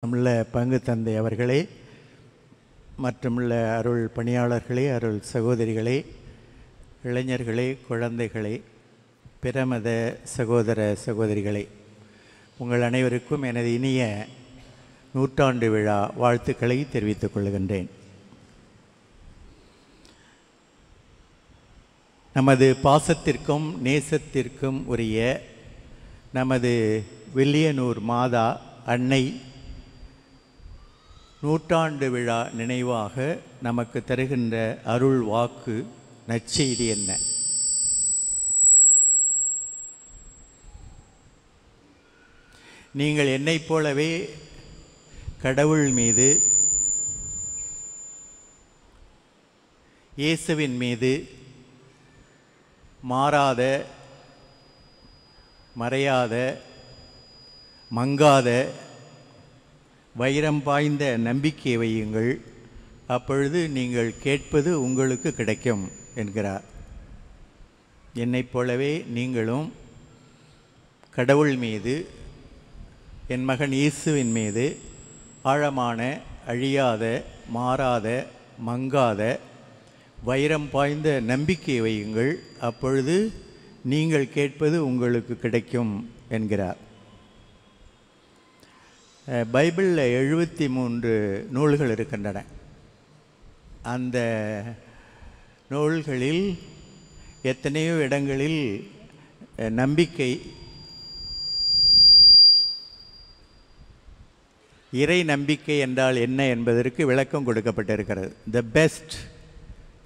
உள்ள பங்கு தந்தை அவர்களே, மற்றுமுள்ள அருள் பணியாளர்களே, அருள் சகோதரிகளே, இளைஞர்களே, குழந்தைகளே, பிரமத சகோதர சகோதரிகளே, உங்கள் அனைவருக்கும் எனது இனிய நூற்றாண்டு விழா வாழ்த்துக்களை தெரிவித்துக் கொள்கின்றேன். நமது பாசத்திற்கும் நேசத்திற்கும் உரிய நமது வில்லியனூர் மாதா அன்னை நூற்றாண்டு விழா நினைவாக நமக்கு தருகின்ற அருள் வாக்கு நற்செய்தி என்ன? நீங்கள் என்னைப் போலவே கடவுள் மீது, இயேசுவின் மீது மாறாத, மறையாத, மங்காத, வைரம் பாய்ந்த நம்பிக்கை வையுங்கள். அப்பொழுது நீங்கள் கேட்பது உங்களுக்கு கிடைக்கும் என்கிறார். என்னைப் போலவே நீங்களும் கடவுள் மீது, என் மகன் இயேசுவின் மீது ஆழமான, அழியாத, மாறாத, மங்காத, வைரம் பாய்ந்த நம்பிக்கை வையுங்கள். அப்பொழுது நீங்கள் கேட்பது உங்களுக்கு கிடைக்கும் என்கிறார். பைபிளில் 73 நூல்கள் இருக்கின்றன. அந்த நூல்களில் எத்தனையோ இடங்களில் நம்பிக்கை, இறை நம்பிக்கை என்றால் என்ன என்பதற்கு விளக்கம் கொடுக்கப்பட்டிருக்கிறது. த பெஸ்ட்,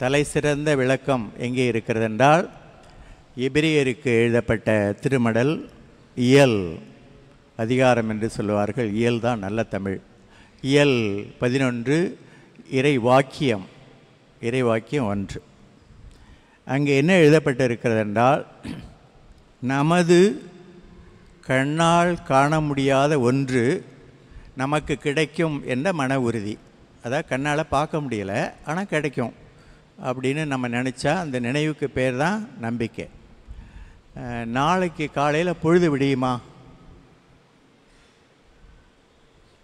தலை சிறந்த விளக்கம் எங்கே இருக்கிறது என்றால், எபிரேயருக்கு எழுதப்பட்ட திருமடல் இயல் அதிகாரம் என்று சொல்லுவார்கள். இயல் தான் நல்ல தமிழ். இயல் 11 இறை வாக்கியம் 1. அங்கே என்ன எழுதப்பட்டிருக்கிறது என்றால், நமது கண்ணால் காண முடியாத ஒன்று நமக்கு கிடைக்கும் என்ற மன உறுதி. அதாவது கண்ணால் பார்க்க முடியலை, ஆனால் கிடைக்கும் அப்படின்னு நம்ம நினச்சா அந்த நினைவுக்கு பேர் தான் நம்பிக்கை. நாளைக்கு காலையில் பொழுது விடியுமா?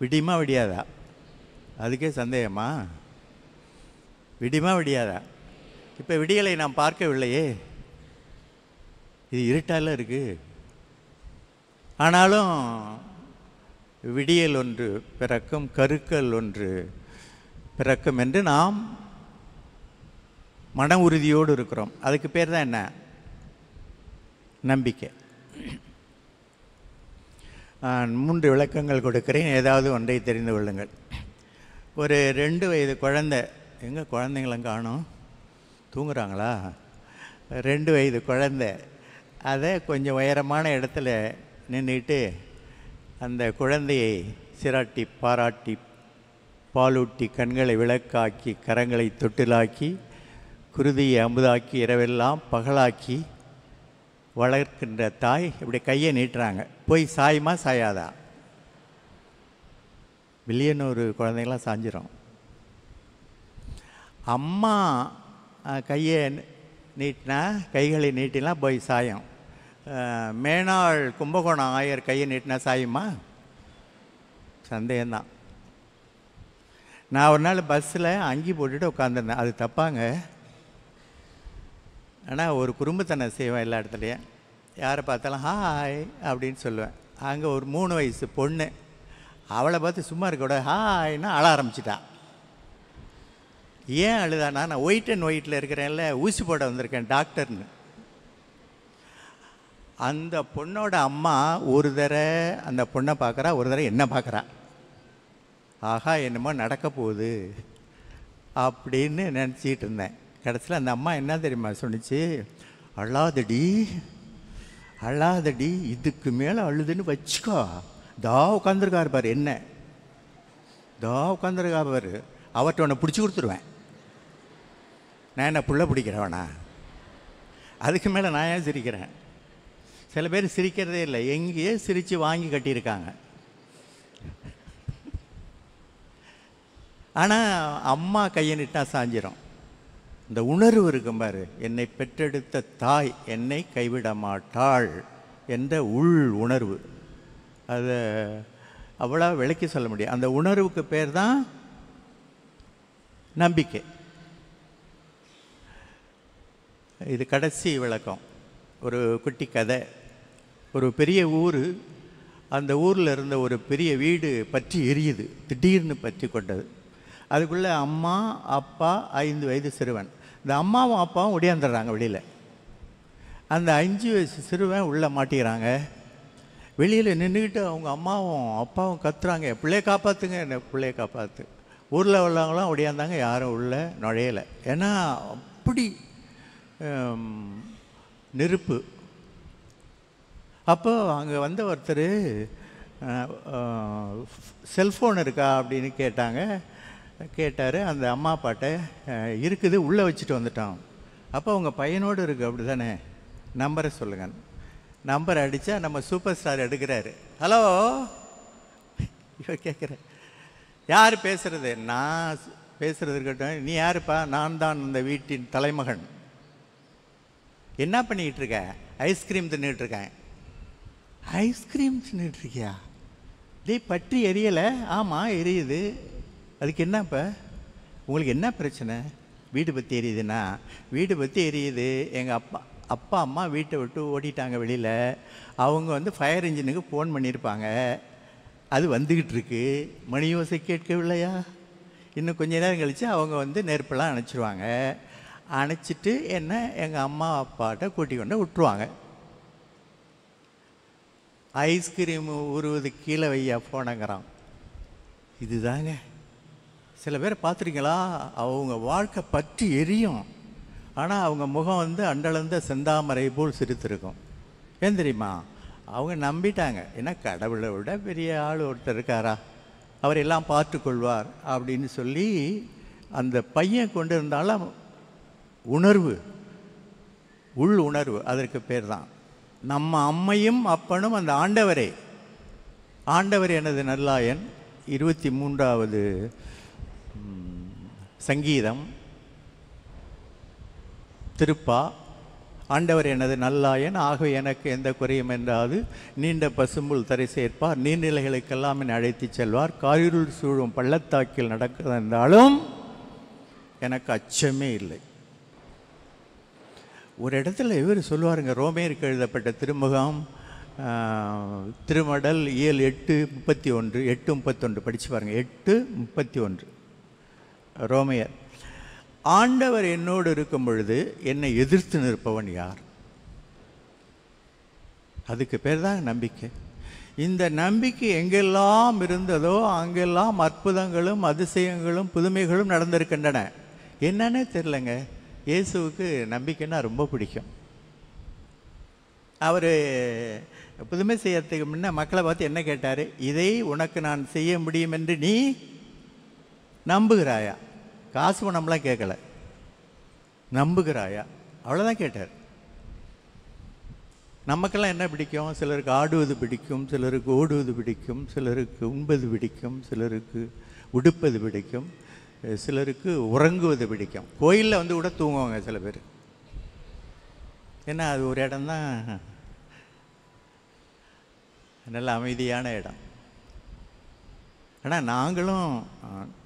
விடியுமா விடியாதா? அதுக்கே சந்தேகமா? விடியுமா விடியாதா? இப்போ விடியலை நாம் பார்க்கவில்லையே, இது இருட்டால இருக்குது. ஆனாலும் விடியல் ஒன்று பிறக்கும், கருக்கல் ஒன்று பிறக்கும் என்று நாம் மன உறுதியோடு இருக்கிறோம். அதுக்கு பேர் தான் என்ன? நம்பிக்கை. 3 விளக்கங்கள் கொடுக்கிறேன், ஏதாவது ஒன்றை தெரிந்து கொள்ளுங்கள். ஒரு 2 வயது குழந்தை, எங்கே குழந்தைங்களும் காணும், தூங்குறாங்களா? 2 வயது குழந்தை அதை கொஞ்சம் உயரமான இடத்துல நின்றுட்டு அந்த குழந்தையை சிராட்டி பாராட்டி பாலூட்டி கண்களை விளக்காக்கி கரங்களை தொட்டிலாக்கி குருதியை அமுதாக்கி இரவெல்லாம் பகலாக்கி வளர்க்கின்ற தாய் இப்படி கையை நீட்டுறாங்க. போய் சாயுமா சாயாதா? வில்லியனூர் குழந்தைங்களாம் சாஞ்சிரும். அம்மா கையை நீட்டினா, கைகளை நீட்டினா போய் சாயும். மேனாள் கும்பகோணம் ஆயர் கையை நீட்டினா சாயுமா? சந்தேகம்தான். நான் ஒரு நாள் பஸ்ஸில் அங்கி போட்டுட்டு உட்காந்துருந்தேன். அது தப்பாங்க. ஆனால் ஒரு குறும்புத்தனம் செய்வேன் எல்லா இடத்துலையும். யாரை பார்த்தாலும் ஹாய் அப்படின்னு சொல்லுவேன். அங்கே ஒரு 3 வயசு பொண்ணு, அவளை பார்த்து சும்மா இருக்கக்கூட ஹாய்னா அழ ஆரம்பிச்சிட்டான். ஏன் அழுதானா? நான் ஒயிட் அண்ட் ஒயிட்டில் இருக்கிறேன்ல, ஊசி போட வந்திருக்கேன் டாக்டர்னு. அந்த பொண்ணோட அம்மா ஒரு தடவை அந்த பொண்ணை பார்க்குறா, ஒரு தடவை என்ன பார்க்குறா. ஆஹா, என்னமோ நடக்க போகுது அப்படின்னு நினச்சிக்கிட்டு இருந்தேன். கடைசியில் அந்த அம்மா என்ன தெரியுமா சொன்னிச்சு? அழாதடி அழாதடி, இதுக்கு மேலே அழுதுன்னு வச்சுக்கோ. தா உட்காந்துருக்காரு பாரு, என்ன தா உட்காந்துருக்கா பாரு, அவர்கிட்ட உன்னை பிடிச்சி கொடுத்துருவேன். நான் என்ன புள்ள பிடிக்கிறவனா? அதுக்கு மேலே நான் ஏன் சிரிக்கிறேன்? சில பேர் சிரிக்கிறதே இல்லை, எங்கேயே சிரித்து வாங்கி கட்டியிருக்காங்க. ஆனால் அம்மா கையை நிட்டா சாஞ்சிரும். இந்த உணர்வு இருக்கும் பாரு, என்னை பெற்றெடுத்த தாய் என்னை கைவிட மாட்டாள் என்ற உள் உணர்வு. அதை அவ்வளோ விளக்கி சொல்ல முடியும். அந்த உணர்வுக்கு பேர் தான் நம்பிக்கை. இது கடைசி விளக்கம். ஒரு குட்டி கதை. ஒரு பெரிய ஊர், அந்த ஊரில் இருந்த ஒரு பெரிய வீடு பற்றி எரியுது, திடீர்னு பற்றி கொண்டது. அதுக்குள்ளே அம்மா, அப்பா, 5 வயது சிறுவன். இந்த அம்மாவும் அப்பாவும் ஒடியாந்துடுறாங்க வெளியில். அந்த 5 வயசு சிறுவன் உள்ளே மாட்டிக்கிறாங்க. வெளியில் நின்றுக்கிட்டு அவங்க அம்மாவும் அப்பாவும் கத்துறாங்க, பிள்ளையை காப்பாற்றுங்க, என்ன பிள்ளையை காப்பாற்று. ஊரில் உள்ளவங்களாம் ஒடியாந்தாங்க, யாரும் உள்ளே நுழையலை. ஏன்னா அப்படி நெருப்பு. அப்போ அங்கே வந்த ஒருத்தர் செல்ஃபோன் இருக்கா அப்படின்னு கேட்டார். அந்த அம்மா அப்பாட்ட இருக்குது, உள்ளே வச்சுட்டு வந்துட்டான். அப்போ உங்கள் பையனோடு இருக்குது அப்படி தானே, நம்பரை சொல்லுங்கள். நம்பர் அடித்தா நம்ம சூப்பர் ஸ்டார் எடுக்கிறாரு. ஹலோ, இவ கேட்குற, யார் பேசுகிறது? நான் பேசுகிறது இருக்கட்டும், நீ யாருப்பா? நான் தான் இந்த வீட்டின் தலைமகன். என்ன பண்ணிக்கிட்டு இருக்க? ஐஸ்கிரீம் தின்னுட்டு இருக்கேன். ஐஸ்கிரீம் தின்னுட்டு இருக்கியா? பற்றி எரியலை? ஆமாம் எரியுது. அதுக்கு என்னப்பா உங்களுக்கு என்ன பிரச்சனை? வீடு பற்றி எரியுதுன்னா, வீடு பற்றி எரியுது, எங்கள் அப்பா அம்மா வீட்டை விட்டு ஓடிட்டாங்க வெளியில். அவங்க ஃபயர் இன்ஜினுக்கு ஃபோன் பண்ணியிருப்பாங்க, அது வந்துக்கிட்டு இருக்கு. மணி யோசை கேட்கவில்லையா? இன்னும் கொஞ்ச நேரம் கழித்து அவங்க நெருப்பெல்லாம் அணைச்சிருவாங்க. அணைச்சிட்டு என்ன எங்கள் அம்மா அப்பாட்ட கூட்டி கொண்டு விட்டுருவாங்க. ஐஸ்கிரீமு உருவது கீழே வையா போனங்கிறான். இதுதாங்க. சில பேர் பார்த்துருக்கீங்களா, அவங்க வாழ்க்கை பற்றி எரியும், ஆனால் அவங்க முகம் அண்டளந்த செந்தாமரை போல் சிரித்திருக்கும். ஏன் தெரியுமா? அவங்க நம்பிட்டாங்க, ஏன்னா கடவுளை விட பெரிய ஆள் ஒருத்தர் இருக்காரா, அவர் எல்லாம் பார்த்துக்கொள்வார் அப்படின்னு சொல்லி அந்த பையன் கொண்டு இருந்தாலும் உணர்வு, உள் உணர்வு, அதற்கு பேர் தான். நம்ம அம்மையும் அப்பனும் அந்த ஆண்டவரே. ஆண்டவர் எனது நல்லாயன் 23வது சங்கீதம் திருப்பா. ஆண்டவர் எனது நல்லாயன், ஆகவே எனக்கு எந்த குறையும் என்றாது. நீண்ட பசும்புல் தரை சேர்ப்பார், நீர்நிலைகளுக்கெல்லாம் என்னை அழைத்து செல்வார். காரிருள் சூழும் பள்ளத்தாக்கில் நடக்கிறதாலும் எனக்கு அச்சமே இல்லை. ஒரு இடத்துல இவர் சொல்லுவாருங்க, ரோமேயருக்கு எழுதப்பட்ட திருமுகம் திருமடல் இயல் 8:31 8:31 படித்து பாருங்கள். 8:31 ரோமையர். ஆண்டவர் என்னோடு இருக்கும் பொழுது என்னை எதிர்த்து நிற்பவன் யார்? அதுக்கு பேர் தான் நம்பிக்கை. இந்த நம்பிக்கை எங்கெல்லாம் இருந்ததோ அங்கெல்லாம் அற்புதங்களும் அதிசயங்களும் புதுமைகளும் நடந்திருக்கின்றன. என்னன்னே தெரிலங்க, இயேசுவுக்கு நம்பிக்கைன்னா ரொம்ப பிடிக்கும். அவர் புதுமை செய்யறதுக்கு முன்ன மக்களை பார்த்து என்ன கேட்டார்? இதை உனக்கு நான் செய்ய முடியும் என்று நீ நம்புகிறாயா? காசு பணம்லாம் கேட்கல, நம்புகிறாயா, அவ்வளோதான் கேட்டார். நமக்கெல்லாம் என்ன பிடிக்கும்? சிலருக்கு ஆடுவது பிடிக்கும், சிலருக்கு ஓடுவது பிடிக்கும், சிலருக்கு உண்பது பிடிக்கும், சிலருக்கு உடுப்பது பிடிக்கும், சிலருக்கு உறங்குவது பிடிக்கும். கோயிலில் கூட தூங்குவாங்க சில பேர். ஏன்னா அது ஒரு இடம்தான் நல்ல அமைதியான இடம். ஆனால்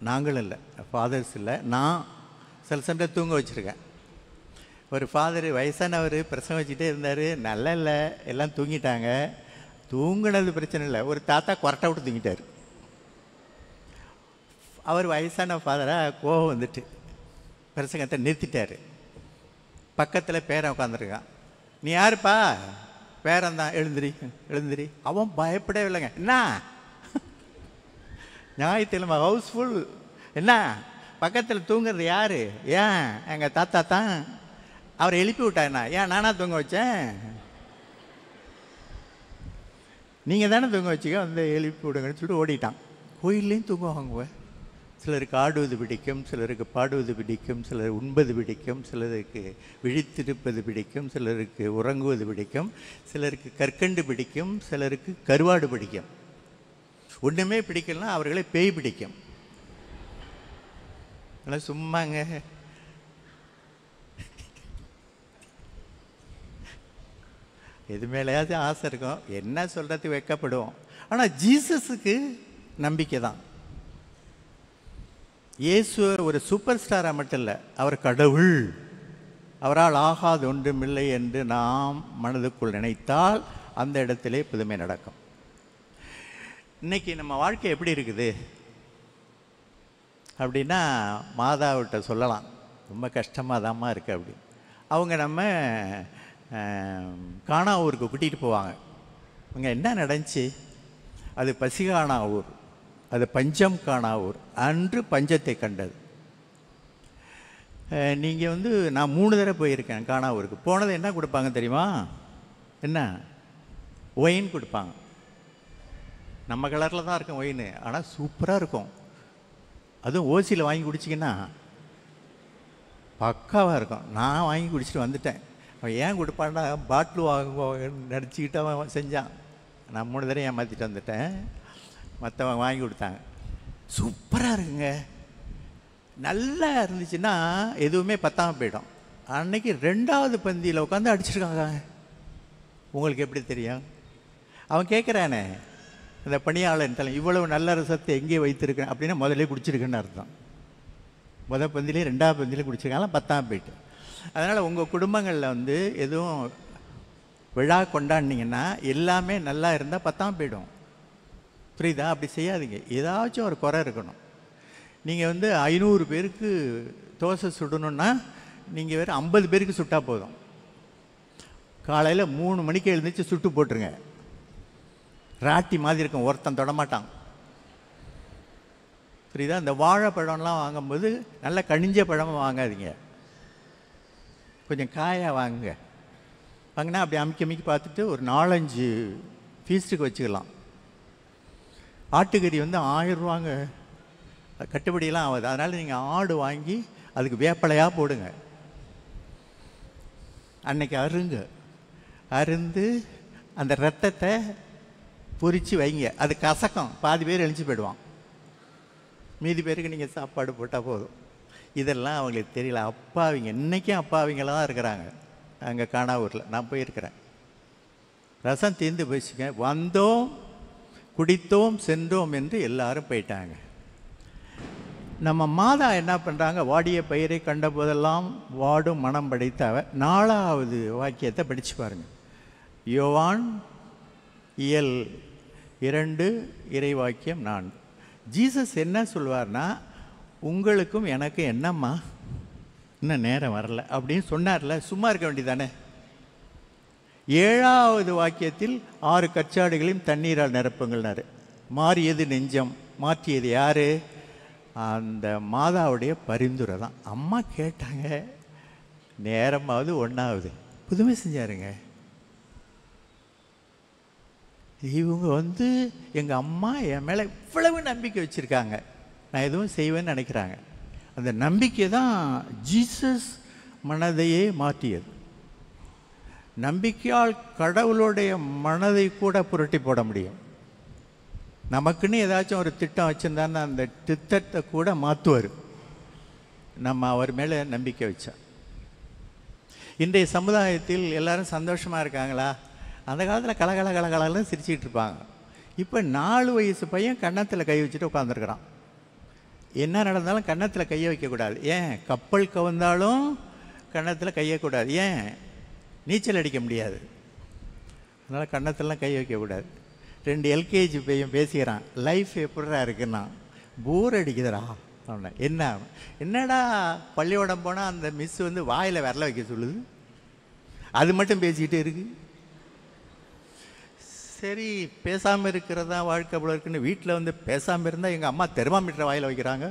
நாங்களும் இல்லை, ஃபாதர்ஸ் இல்லை, நான் சில சமயம் தூங்க வச்சுருக்கேன். ஒரு ஃபாதர் வயசானவர் பிரசவம் வச்சுட்டே இருந்தார், நல்லா இல்லை, எல்லாம் தூங்கிட்டாங்க. தூங்கினது பிரச்சனை இல்லை, ஒரு தாத்தா கொரட்டை விட்டு தூங்கிட்டார். அவர் வயசான ஃபாதராக கோவம் வந்துட்டு பிரசங்கத்தை நிறுத்திட்டார். பக்கத்தில் பேரன் உட்காந்துருக்கான். நீ யாருப்பா? பேரன் தான். எழுந்திரி. அவன் பயப்படவே இல்லைங்க. என்ன ஞாயிற்றுக்கிழமை ஹவுஸ்ஃபுல், என்ன பக்கத்தில் தூங்குறது யார்? ஏன் எங்கள் தாத்தா தான். அவரை எழுப்பி விட்டாண்ணா. ஏன் நானா தூங்க வச்சேன்? நீங்கள் தானே தூங்க வச்சுக்க, எழுப்பி விடுங்கன்னு சொல்லிட்டு ஓடிட்டான். கோயில்லையும் தூங்குவாங்க. சிலருக்கு ஆடுவது பிடிக்கும், சிலருக்கு பாடுவது பிடிக்கும், சிலர் உண்பது பிடிக்கும், சிலருக்கு விழித்திருப்பது பிடிக்கும், சிலருக்கு உறங்குவது பிடிக்கும், சிலருக்கு கற்கண்டு பிடிக்கும், சிலருக்கு கருவாடு பிடிக்கும். ஒன்றுமே பிடிக்கலன்னா அவர்களை பேய் பிடிக்கும். ஆனால் சும்மாங்க எது மேலேயாவது ஆசை இருக்கும், என்ன சொல்கிறதுக்கு வைக்கப்படுவோம். ஆனால் ஜீசஸுக்கு நம்பிக்கை தான். இயேசு ஒரு சூப்பர் ஸ்டாராக மட்டும் இல்லை, அவர் கடவுள், அவரால் ஆகாது ஒன்றுமில்லை என்று நாம் மனதுக்குள் நினைத்தால் அந்த இடத்திலே புதுமை நடக்கும். இன்னைக்கு நம்ம வாழ்க்கை எப்படி இருக்குது அப்படின்னா, மாதாவிட்ட சொல்லலாம், ரொம்ப கஷ்டமாக தாம்மா இருக்குது அப்படின்னு. அவங்க நம்ம காணா ஊருக்கு கூட்டிகிட்டு போவாங்க. அங்கே என்ன நடந்துச்சு? அது பசிகானா ஊர், அது பஞ்சம் காணா ஊர், அன்று பஞ்சத்தை கண்டது. நீங்கள் நான் 3 தடவை போயிருக்கேன் காணா ஊருக்கு. போனது என்ன கொடுப்பாங்க தெரியுமா? என்ன? ஒயின் கொடுப்பாங்க. நம்ம கலரில் தான் இருக்கும் ஒயின், ஆனால் சூப்பராக இருக்கும். அதுவும் ஓசியில் வாங்கி குடிச்சிங்கன்னா பக்காவாக இருக்கும். நான் வாங்கி குடிச்சிட்டு வந்துட்டேன். அவன் ஏன் கொடுப்பான்னா பாட்டில் வாங்க நடிச்சுக்கிட்டு அவன் செஞ்சான். நான் 3 தடவை ஏமாற்றிட்டு வந்துட்டேன். மற்றவங்க வாங்கி கொடுத்தாங்க. சூப்பராக இருக்குங்க. நல்லா இருந்துச்சுன்னா எதுவுமே பத்தாமல் போயிடும். அன்னைக்கு 2வது பந்தியில் உட்காந்து அடிச்சிருக்காங்க. உங்களுக்கு எப்படி தெரியும்? அவன் கேட்குறானே, இந்த பணியாளன் தலை இவ்வளவு நல்ல ரசத்தை எங்கே வைத்திருக்கேன் அப்படின்னா முதல்ல குடிச்சிருக்குன்னு அர்த்தம். முதல் பந்திலே 2வது பந்தியில் குடிச்சிருக்காங்க, பத்தாமல் போயிட்டு. அதனால் உங்கள் குடும்பங்களில் எதுவும் விழா கொண்டாடினீங்கன்னா எல்லாமே நல்லா இருந்தால் பத்தாமல் போயிடும். புரியுதா? அப்படி செய்யாதீங்க. ஏதாச்சும் ஒரு குறை இருக்கணும். நீங்கள் 500 பேருக்கு தோசை சுடணுன்னா நீங்கள் வேறு 50 பேருக்கு சுட்டால் போதும். காலையில் 3 மணிக்கு எழுந்திரிச்சு சுட்டு போட்டுருங்க. ராட்டி மாதிரி இருக்கும், ஒருத்தன் தொடமாட்டான். புரியுதா? இந்த வாழைப்பழம்லாம் வாங்கும்போது நல்லா கனிஞ்ச பழமாக வாங்காதீங்க, கொஞ்சம் காயாக வாங்குங்க. வாங்கினா அப்படி அமுக்கி அமுக்கி பார்த்துட்டு ஒரு 4-5 ஃபீஸ்ட்டுக்கு வச்சுக்கலாம். ஆட்டுக்கறி 1000 ரூபாங்க, கட்டுப்படியெல்லாம் ஆகுது. அதனால் நீங்கள் ஆடு வாங்கி அதுக்கு வேப்பலையாக போடுங்க. அன்னைக்கு அருந்து அந்த ரத்தத்தை பொரித்து வைங்க. அது கசக்கம், பாதி பேர் எழுச்சி போயிடுவான். மீதி பேருக்கு நீங்கள் சாப்பாடு போட்டால் போதும். இதெல்லாம் அவங்களுக்கு தெரியல. அப்பாவிங்க, இன்றைக்கும் அப்பாவிங்களாக தான் இருக்கிறாங்க. அங்கே காணாவூரில் நான் போயிருக்கிறேன். ரசம் தீர்ந்து போயிடுச்சுங்க. வந்தோம், குடித்தோம், சென்றோம் என்று எல்லாரும் போயிட்டாங்க. நம்ம மாதா என்ன பண்ணுறாங்க? வாடிய பயிரை கண்ட போதெல்லாம் வாடும் மனம் படைத்தவ. 4வது வாக்கியத்தை படித்து பாருங்கள். யோவான் இயல் 2 இறைவாக்கியம் 4. ஜீசஸ் என்ன சொல்வார்னா, உங்களுக்கும் எனக்கு என்னம்மா, இன்னும் நேரம் வரல அப்படின்னு சொன்னார்ல, சும்மா இருக்க வேண்டியதானே. 7வது வாக்கியத்தில் 6 கற்சாடுகளையும் தண்ணீரால் நிரப்புங்கள்னாரு. மாறியது நெஞ்சம், மாற்றியது யார்? அந்த மாதாவுடைய பரிந்துரை தான். அம்மா கேட்டாங்க, நேரமாவது 1வது புதுமை செஞ்சாருங்க. இவங்க எங்கள் அம்மா என் மேலே இவ்வளவு நம்பிக்கை வச்சுருக்காங்க, நான் எதுவும் செய்வேன்னு நினைக்கிறாங்க. அந்த நம்பிக்கை தான் ஜீசஸ் மனதையே மாற்றியது. நம்பிக்கையால் கடவுளுடைய மனதை கூட புரட்டி போட முடியும். நமக்குன்னு ஏதாச்சும் ஒரு திட்டம் வச்சுருந்தான்னு அந்த திட்டத்தை கூட மாற்றுவார், நம்ம அவர் மேலே நம்பிக்கை வச்சா. இன்றைய சமுதாயத்தில் எல்லாரும் சந்தோஷமாக இருக்காங்களா? அந்த காலத்தில் கலகலன்னு சிரிச்சிக்கிட்டு இருப்பாங்க. இப்போ 4 வயசு பையன் கன்னத்தில் கை வச்சுட்டு உட்காந்துருக்குறான். என்ன நடந்தாலும் கன்னத்தில் கையை வைக்கக்கூடாது. ஏன்? கப்பல் கவர்ந்தாலும் கன்னத்தில் கையக்கூடாது. ஏன்? நீச்சல் அடிக்க முடியாது, அதனால் கன்னத்திலலாம் கை வைக்கக்கூடாது. 2 எல்கேஜி பையன் பேசிக்கிறான், லைஃப் எப்படிடா இருக்குன்னா, போர் அடிக்குதுடா அவனை. என்னடா பள்ளியோடம் போனால் அந்த மிஸ் வாயில் விரல வைக்க சொல்லுது, அது மட்டும் பேசிக்கிட்டே இருக்கு. சரி, பேசாமல் இருக்கிறதா வாழ்க்கை போல இருக்குன்னு வீட்டில் பேசாமல் இருந்தால் எங்கள் அம்மா தெர்மாமீட்டரை வாயில் வைக்கிறாங்க.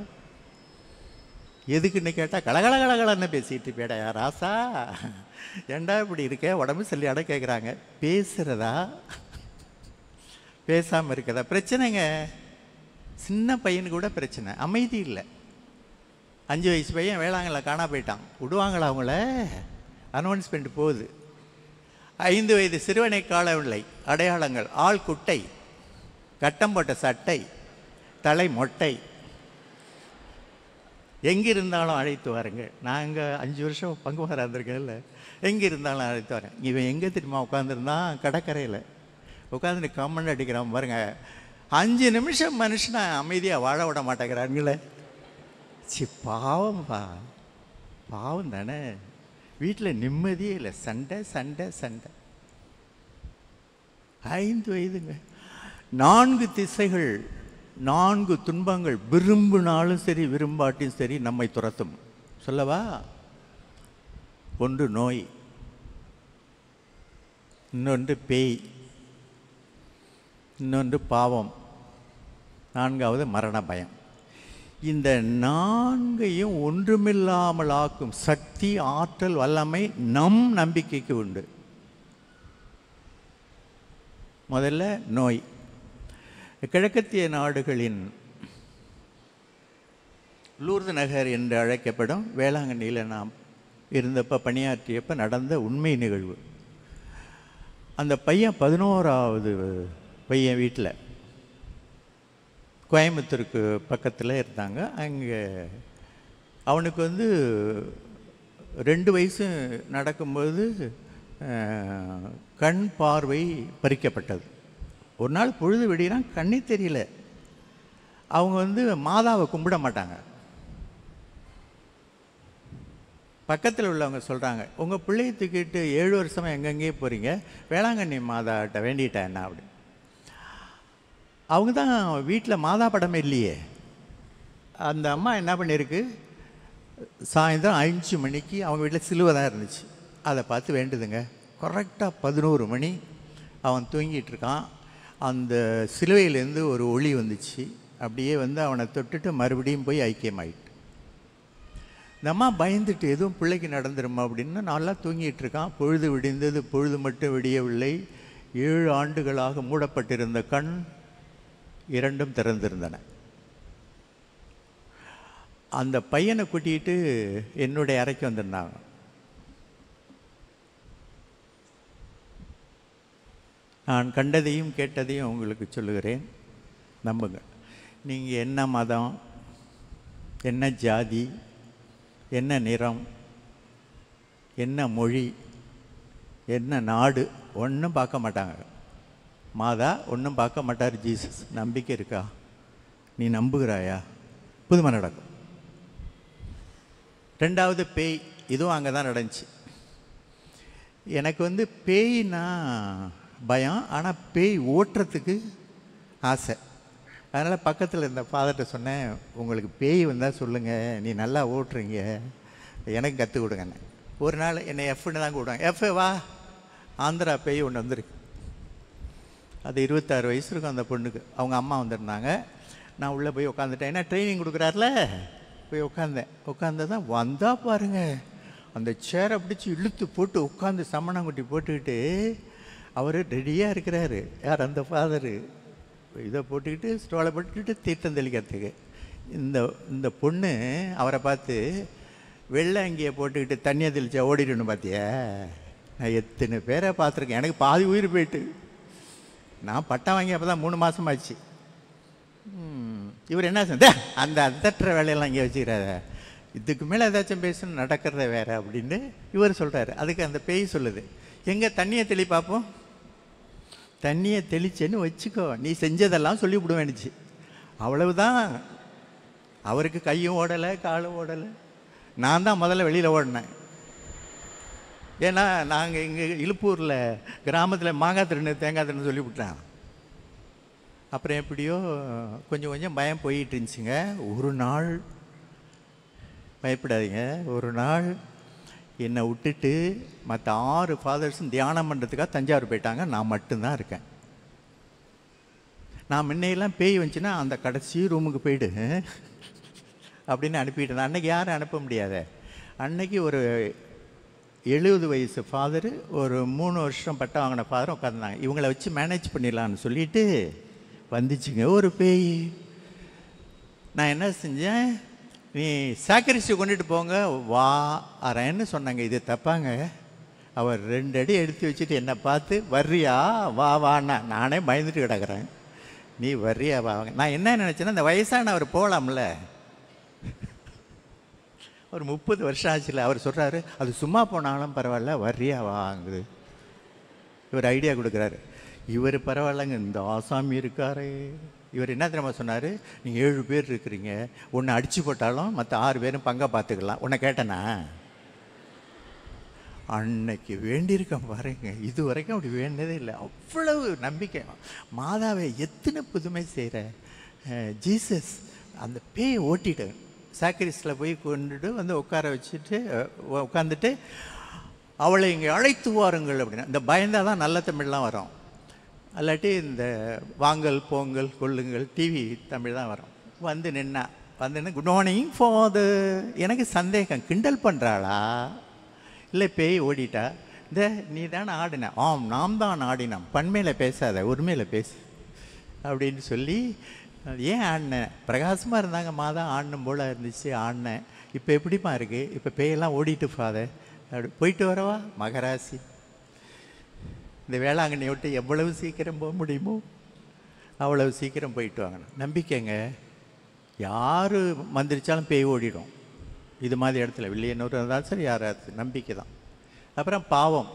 எதுக்குன்னு கேட்டால் கலகலன்னு பேசிகிட்டு இருப்பேடா ராசா, ஏண்டா இப்படி இருக்க, உடம்பு சரியாட கேட்குறாங்க. பேசுகிறதா பேசாமல் இருக்கிறதா பிரச்சனைங்க. சின்ன பையனுக்கு கூட பிரச்சனை, அமைதி இல்லை. 5 வயசு பையன் வேளாங்கல்ல காணா போயிட்டான். விடுவாங்களா அவங்கள? அனௌன்ஸ்மெண்ட் போகுது. 5 வயது சிறுவனை காணவில்லை. அடையாளங்கள்: ஆள் குட்டை, கட்டம் போட்ட சட்டை, தலை மொட்டை. எங்கே இருந்தாலும் அழைத்து வாருங்க. நாங்கள் 5 வருஷம் பங்குமாராக இருந்திருக்கேன்ல, எங்கே இருந்தாலும் அழைத்து வரேன். இவன் எங்கே தெரியுமா உட்காந்துருந்தான்? கடற்கரையில் உட்காந்து கம்மன் அடிக்கிறான் பாருங்க. 5 நிமிஷம் மனுஷனை அமைதியாக வாழ விட மாட்டேங்கிறாங்களே. பாவம்பா, பாவம் தானே. வீட்டில் நிம்மதியே இல்லை, சண்டை சண்டை சண்டை. 5 வயதுங்க, 4 திசைகள், 4 துன்பங்கள் விரும்பினாலும் சரி விரும்பாட்டியும் சரி நம்மை துரத்தும். சொல்லவா? ஒன்று நோய், இன்னொன்று பேய், இன்னொன்று பாவம், 4வது மரண பயம். இந்த 4ஐயும் ஒன்றுமில்லாமல் ஆக்கும் சக்தி, ஆற்றல், வல்லமை நம் நம்பிக்கைக்கு உண்டு. முதல்ல நோய். கிழக்கத்திய நாடுகளின் லூர்து நகர் என்று அழைக்கப்படும் வேளாங்கண்ணியில் நாம் இருந்தப்போ பணியாற்றியப்போ நடந்த உண்மை நிகழ்வு. அந்த பையன் 11வது பையன் வீட்டில் கோயம்புத்தூருக்கு பக்கத்தில் இருந்தாங்க. அங்கே அவனுக்கு 2 வயசு நடக்கும்போது கண் பார்வை பறிக்கப்பட்டது. ஒரு நாள் பொழுது விடிகிறான், கண்ணே தெரியல. அவங்க மாதாவை கும்பிட மாட்டாங்க. பக்கத்தில் உள்ளவங்க சொல்கிறாங்க, உங்கள் பிள்ளையை தூக்கிட்டு 7 வருஷமாக எங்கெங்கேயே போகிறீங்க, வேளாங்கண்ணி மாதாட்ட வேண்டிட்டேன் என்ன அப்படி. அவங்க தான் வீட்டில் மாதா படமே இல்லையே. அந்த அம்மா என்ன பண்ணியிருக்கு, சாயந்தரம் 5 மணிக்கு அவங்க வீட்டில் சிலுவை தான் இருந்துச்சு, அதை பார்த்து வேண்டுதுங்க. கரெக்டாக 11 மணி அவன் தூங்கிட்டு இருக்கான். அந்த சிலுவையிலேருந்து ஒரு ஒளி வந்துச்சு. அப்படியே அவனை தொட்டுட்டு மறுபடியும் போய் ஐக்கியமாயிட்டு. இந்த அம்மா பயந்துட்டு எதுவும் பிள்ளைக்கு நடந்துருமா அப்படின்னு நல்லா தூங்கிட்டு இருக்கான். பொழுது விடிந்தது. பொழுது மட்டும் விடியவில்லை. 7 ஆண்டுகளாக மூடப்பட்டிருந்த கண் 2ம் திறந்திருந்தன. அந்த பையனை கூட்டிகிட்டு என்னுடைய அறைக்கு வந்திருந்தாங்க. நான் கண்டதையும் கேட்டதையும் உங்களுக்கு சொல்லுகிறேன், நம்புங்க. நீங்கள் என்ன மதம், என்ன ஜாதி, என்ன நிறம், என்ன மொழி, என்ன நாடு ஒன்றும் பார்க்க மாட்டாங்க. மாதா ஒன்றும் பார்க்க மாட்டார். ஜீசஸ். நம்பிக்கை இருக்கா? நீ நம்புகிறாயா? புதுமை நடக்கும். 2வது பேய். இதுவும் அங்கே தான் நடந்துச்சு. எனக்கு பேய்னா பயம், ஆனால் பேய் ஓட்டுறதுக்கு ஆசை. அதனால் பக்கத்தில் இருந்த ஃபாதர்கிட்ட சொன்னேன், உங்களுக்கு பேய் வந்தால் சொல்லுங்கள், நீ நல்லா ஓட்டுறீங்க, எனக்கு கற்றுக் கொடுங்கண்ணே. ஒரு நாள் என்னை எஃப்னு தான் கூப்பிடுவாங்க. எஃப் வா, ஆந்திரா பேய் ஒன்று வந்திருக்கு. அது 26 வயசு இருக்கும் அந்த பொண்ணுக்கு. அவங்க அம்மா வந்திருந்தாங்க. நான் உள்ளே போய் உட்காந்துட்டேன். ஏன்னா ட்ரைனிங் கொடுக்குறாருல, போய் உட்காந்தேன். உட்காந்து தான் வந்தால் பாருங்கள், அந்த சேரை பிடிச்சி இழுத்து போட்டு உட்காந்து சம்மணங்குட்டி போட்டுக்கிட்டு அவர் ரெடியாக இருக்கிறாரு. யார்? அந்த ஃபாதரு. இதை போட்டுக்கிட்டு ஸ்டோலை போட்டுக்கிட்டு தீர்த்தம் தெளிக்கிறதுக்கு. இந்த பொண்ணு அவரை பார்த்து வெள்ளை அங்கேயே போட்டுக்கிட்டு தண்ணியை தெளிச்சா ஓடிடணும். பார்த்தியா? நான் எத்தனை பேரை பார்த்துருக்கேன். எனக்கு பாதி உயிர் போயிட்டு. நான் பட்டம் வாங்கி அப்போ தான் 3 மாதமாச்சு. இவர் என்ன செஞ்ச, அந்த அதட்டுற வேலையெல்லாம் இங்கே வச்சுக்கிறாரு, இதுக்கு மேலே ஏதாச்சும் பேசணும், நடக்கிறத வேற அப்படின்னு இவர் சொல்கிறாரு. அதுக்கு அந்த பேய் சொல்லுது, எங்கே தண்ணியை தெளி பார்ப்போம். தண்ணியை தெளிச்சேன்னு வச்சுக்கோ, நீ செஞ்சதெல்லாம் சொல்லிவிட வேண்டிச்சு. அவ்வளவுதான். அவருக்கு கையும் ஓடலை, காலும் ஓடலை. நான் தான் முதல்ல வெளியில் ஓடினேன். ஏன்னா நாங்கள் இங்கே இழுப்பூரில் கிராமத்தில் மாங்காய் திருண்ணு தேங்காய் திருண்ணு சொல்லிவிட்டேன். அப்புறம் எப்படியோ கொஞ்சம் கொஞ்சம் பயம் போயிட்டு இருந்துச்சுங்க. ஒரு நாள், பயப்படாதீங்க, ஒரு நாள் என்னை விட்டுட்டு மற்ற 6 ஃபாதர்ஸும் தியானம் பண்ணுறதுக்காக தஞ்சாவூர் போயிட்டாங்க. நான் மட்டும்தான் இருக்கேன். நான் முன்னையெல்லாம் பேய் வந்துச்சுன்னா அந்த கடைசி ரூமுக்கு போயிடு அப்படின்னு அனுப்பிட்டேன். அன்றைக்கி யாரும் அனுப்ப முடியாத. அன்னைக்கு ஒரு 70 வயசு ஃபாதரு, ஒரு 3 வருஷம் பட்டம் வாங்கின ஃபாதரும் உட்காந்துருந்தாங்க. இவங்களை வச்சு மேனேஜ் பண்ணிடலான்னு சொல்லிட்டு வந்துச்சுங்க ஒரு பேய். நான் என்ன செஞ்சேன், நீ சாக்கரிஸ்டி கொண்டுட்டு போங்க வா அரேன்னு சொன்னாங்க. இது தப்பாங்க. அவர் 2 அடி எடுத்து வச்சுட்டு என்னை பார்த்து வர்றியா வா வான்னா, நானே பயந்துட்டு கிடக்கிறேன். நீ வர்றியா வாங்க. நான் என்ன நினச்சேன்னா, இந்த வயசான அவர் போகலாம்ல, ஒரு 30 வருஷம் ஆச்சுல. அவர் சொல்கிறாரு, அது சும்மா போனாலும் பரவாயில்ல, வர்றியா வாங்குது. இவர் ஐடியா கொடுக்குறாரு. இவர் பரவாயில்லைங்க, இந்த ஆசாமி இருக்காரே, இவர் என்ன தெரியுமா சொன்னார், நீங்கள் 7 பேர் இருக்கிறீங்க, உன்னை அடித்து போட்டாலும் மற்ற 6 பேரும் பங்கை பார்த்துக்கலாம். உன்னை கேட்டேனா? அன்னைக்கு வேண்டியிருக்கேன் பாருங்க, இது வரைக்கும் அப்படி வேண்டதே இல்லை. அவ்வளவு நம்பிக்கை. மாதாவை எத்தனை புதுமை செய்கிற ஜீசஸ் அந்த பேயை ஓட்டிட்டு சாக்ரிஸ்டில் போய் கொண்டுட்டு வந்து உட்கார வச்சுட்டு உட்காந்துட்டு அவளை இங்கே அழைத்து வாருங்கள் அப்படின்னா, இந்த பயந்தால் தான் நல்ல தமிழ்லாம் வரும், அல்லாட்டி இந்த வாங்கல் போங்கல் கொள்ளுங்கள் டிவி தமிழ் தான் வரும். வந்து நின்னா குட் மார்னிங் ஃபாதர். எனக்கு சந்தேகம், கிண்டல் பண்ணுறாளா இல்லை பேய் ஓடிட்டா? இந்த நீ தானே ஆடின? ஆம், நாம் தான் ஆடினோம். பண்மையில் பேசாத, உரிமையில் பேசு அப்படின்னு சொல்லி, ஏன் ஆடினேன்? பிரகாசமாக இருந்தாங்க மாதா, ஆடணும் போல் இருந்துச்சு, ஆடினேன். இப்போ எப்படிமா இருக்குது? இப்போ பேயெல்லாம் ஓடிட்டு ஃபாதர். அப்படி போயிட்டு வரவா? மகராசி. இந்த வேளாங்கண்ணியை விட்டு எவ்வளவு சீக்கிரம் போக முடியுமோ அவ்வளவு சீக்கிரம் போயிட்டு வாங்கணும். நம்பிக்கைங்க. யார் மந்திரிச்சாலும் பேய் ஓடிடும். இது மாதிரி இடத்துல வில்லியனூர் இருந்தாலும் சரி, யாராவது நம்பிக்கை தான். அப்புறம் பாவம்.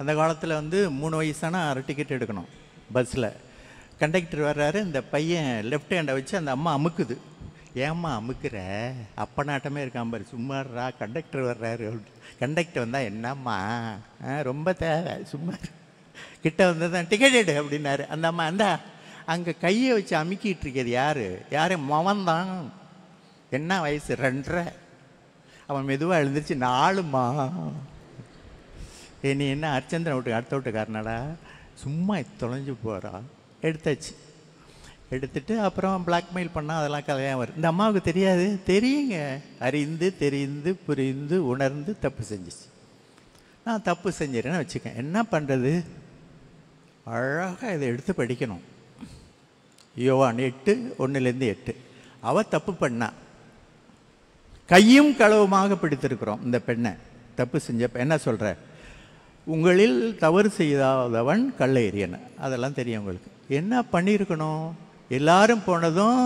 அந்த காலத்தில் வந்து 3 வயசானா 1 டிக்கெட் எடுக்கணும் பஸ்ஸில். கண்டக்டர் வர்றாரு, இந்த பையன் லெஃப்ட் ஹேண்டை வச்சு அந்த அம்மா அமுக்குது. ஏம்மா அமுக்குற? அப்பநாட்டமே இருக்கான் பாரு, சும்மாறா, கண்டக்டர் வர்றாரு. கண்டக்டர் வந்தால் என்னம்மா ரொம்ப தேவை, சும்மா கிட்ட வந்து தான் டிக்கெட் எடு அப்படின்னாரு. அந்த அம்மா அந்த அங்கே கையை வச்சு அமுக்கிட்டு இருக்கிறது யார்? மவன்தான். என்ன வயசு? 2.5. அவன் மெதுவாக எழுந்திரிச்சு 4மா. நீ என்ன அர்ச்சந்திரன் வீட்டுக்கு அடுத்த வீட்டுக்காரனாடா, சும்மா தொலைஞ்சு போகிறா. எடுத்தாச்சு. எடுத்துட்டு அப்புறம் பிளாக்மெயில் பண்ணால் அதெல்லாம் கதையாக வரும். இந்த அம்மாவுக்கு தெரியாது. தெரியுங்க, அறிந்து தெரிந்து புரிந்து உணர்ந்து தப்பு செஞ்சிச்சு. நான் தப்பு செஞ்சிடறேன்னு வச்சுக்கேன், என்ன பண்ணுறது? அழகாக இதை எடுத்து படிக்கணும். யோவான் 8:1-8. அவள் தப்பு பண்ணா, கையும் களவுமாக பிடித்திருக்கிறோம் இந்த பெண்ணை. தப்பு செஞ்சப்ப என்ன சொல்கிற? உங்களில் தவறு செய்யாதவன் கல்லையறியன். அதெல்லாம் தெரியும் உங்களுக்கு. என்ன பண்ணியிருக்கணும்? எல்லாரும் போனதும்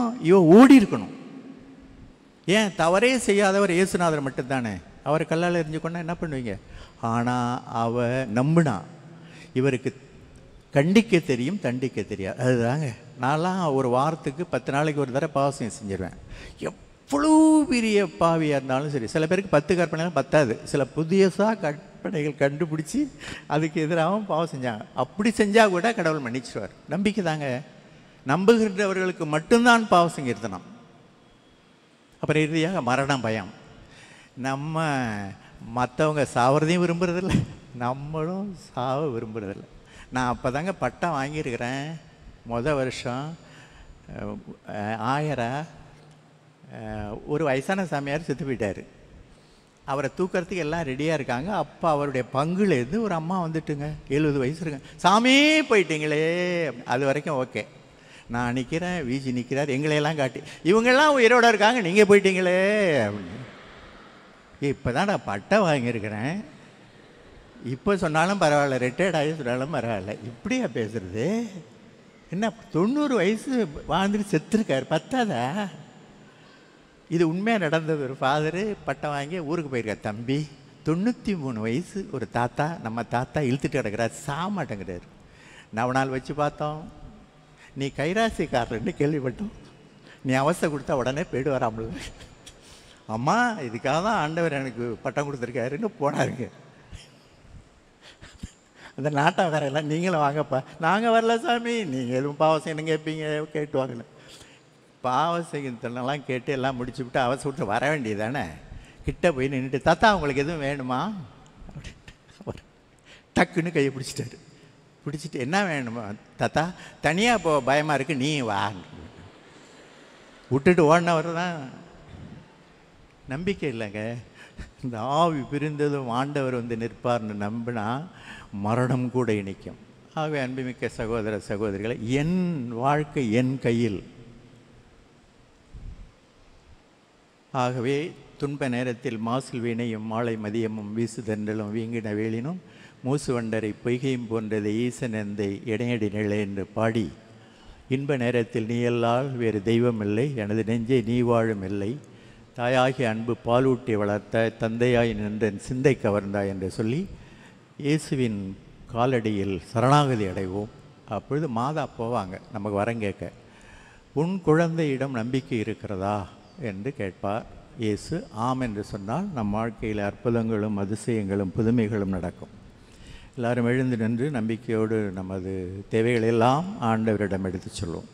ஓடி இருக்கணும். ஏன்? தவறே செய்யாதவர் இயேசுநாதர் மட்டும்தானே. அவர் கல்லால் எரிஞ்சுக்கொண்டா என்ன பண்ணுவீங்க? ஆனால் அவ நம்பினா. இவருக்கு கண்டிக்க தெரியும், தண்டிக்க தெரியாது. அதுதாங்க. நான்லாம் ஒரு வாரத்துக்கு 10 நாளைக்கு ஒரு தடவை பாவம் செஞ்சிருவேன். எவ்வளோ பெரிய பாவியாக இருந்தாலும் சரி. சில பேருக்கு 10 கற்பனைலாம் பத்தாது. சில புதியசாக கற்பனைகள் கண்டுபிடிச்சி அதுக்கு எதிராகவும் பாவம் செஞ்சாங்க. அப்படி செஞ்சால் கூட கடவுள் மன்னிச்சிடுவார். நம்பிக்கை தாங்க. நம்புகின்றவர்களுக்கு மட்டும்தான் பாவம் செஞ்சிருந்தோம். அப்புறம் இறுதியாக மரணம் பயம். நம்ம மற்றவங்க சாவறதையும் விரும்புறதில்லை, நம்மளும் சாவ விரும்புறதில்லை. நான் அப்போ தாங்க பட்டம் வாங்கியிருக்கிறேன். வருஷம் ஒரு வயசான சாமியார் செத்து போயிட்டார். அவரை தூக்கிறதுக்கு எல்லாம் ரெடியாக இருக்காங்க. அப்போ அவருடைய பங்குலேருந்து ஒரு அம்மா வந்துட்டுங்க, 70 வயசு இருக்குங்க. சாமி போயிட்டீங்களே. அது வரைக்கும் ஓகே. நான் நிற்கிறேன், வீஜி நிற்கிறார், எங்களையெல்லாம் காட்டி இவங்கெல்லாம் உயிரோட இருக்காங்க, நீங்கள் போயிட்டீங்களே அப்படின்னு. இப்போ தான் நான் பட்டம் வாங்கியிருக்கிறேன். இப்போ சொன்னாலும் பரவாயில்ல, ரிட்டையர்ட் ஆகி சொன்னாலும் பரவாயில்ல. இப்படியா பேசுறது? என்ன 90 வயசு வாழ்ந்துட்டு செத்துருக்காரு, பத்தாதா? இது உண்மையாக நடந்தது. ஒரு ஃபாதரு பட்டம் வாங்கி ஊருக்கு போயிருக்கார். தம்பி 93 வயசு ஒரு தாத்தா, நம்ம தாத்தா இழுத்துட்டு கிடக்கிறார், சாமாட்டேங்கிறார். நவநாள் வச்சு பார்த்தோம். நீ கைராசிக்காரன்னு கேள்விப்பட்டோம். நீ அவசரம் கொடுத்தா உடனே போய்டு வராமல். அம்மா இதுக்காக தான் ஆண்டவர் எனக்கு பட்டம் கொடுத்துருக்காருன்னு போனாருங்க. அந்த நாட்டாக்காரெல்லாம் நீங்களும் வாங்கப்பா. நாங்கள் வரல சாமி, நீங்கள் எதுவும் பாவம் செய்யணும் கேட்பீங்க, கேட்டு வாங்கல. பாவம் செய்யலாம் கேட்டு எல்லாம் முடிச்சு விட்டு அவசரம் விட்டு வர வேண்டியது தானே. கிட்ட போய் நின்றுட்டு, தாத்தா உங்களுக்கு எதுவும் வேணுமா அப்படின்ட்டு அவர் டக்குன்னு கையை பிடிச்சிட்டாரு. பிடிச்சிட்டு என்ன வேணுமா தாத்தா? தனியாக போ, பயமாக இருக்குது, நீ வா விட்டுட்டு ஓடினவர் தான். நம்பிக்கை இல்லைங்க. இந்த ஆவி பிரிந்ததும் ஆண்டவர் வந்து நிற்பார்னு நம்பினா மரணம் கூட இணைக்கும். ஆகவே அன்புமிக்க சகோதர சகோதரிகளை, என் வாழ்க்கை என் கையில். ஆகவே துன்ப நேரத்தில் மாசில் வீணையும் மாலை மதியமும் வீசுதண்டலும் வீங்கின வேளினும் மூசு வண்டரை பொய்கையும் போன்றது ஈசன் எந்தை இடையடி நிலை என்று பாடி, இன்ப நேரத்தில் நீ எல்லால் வேறு தெய்வம் இல்லை, எனது நெஞ்சை நீ வாழும் இல்லை, தாயாகி அன்பு பாலூட்டி வளர்த்த தந்தையாய் நின்றன் சிந்தை கவர்ந்தாய் என்று சொல்லி இயேசுவின் காலடியில் சரணாகதி அடைவோம். அப்பொழுது மாதா போவாங்க நமக்கு வரம் கேட்க. உன் குழந்தையிடம் நம்பிக்கை இருக்கிறதா என்று கேட்பார் இயேசு. ஆம் என்று சொன்னால் நம் வாழ்க்கையில் அற்புதங்களும் அதிசயங்களும் புதுமைகளும் நடக்கும். எல்லாரும் எழுந்து நின்று நம்பிக்கையோடு நமது தேவைகளெல்லாம் ஆண்டவரிடம் எடுத்து சொல்லுவோம்.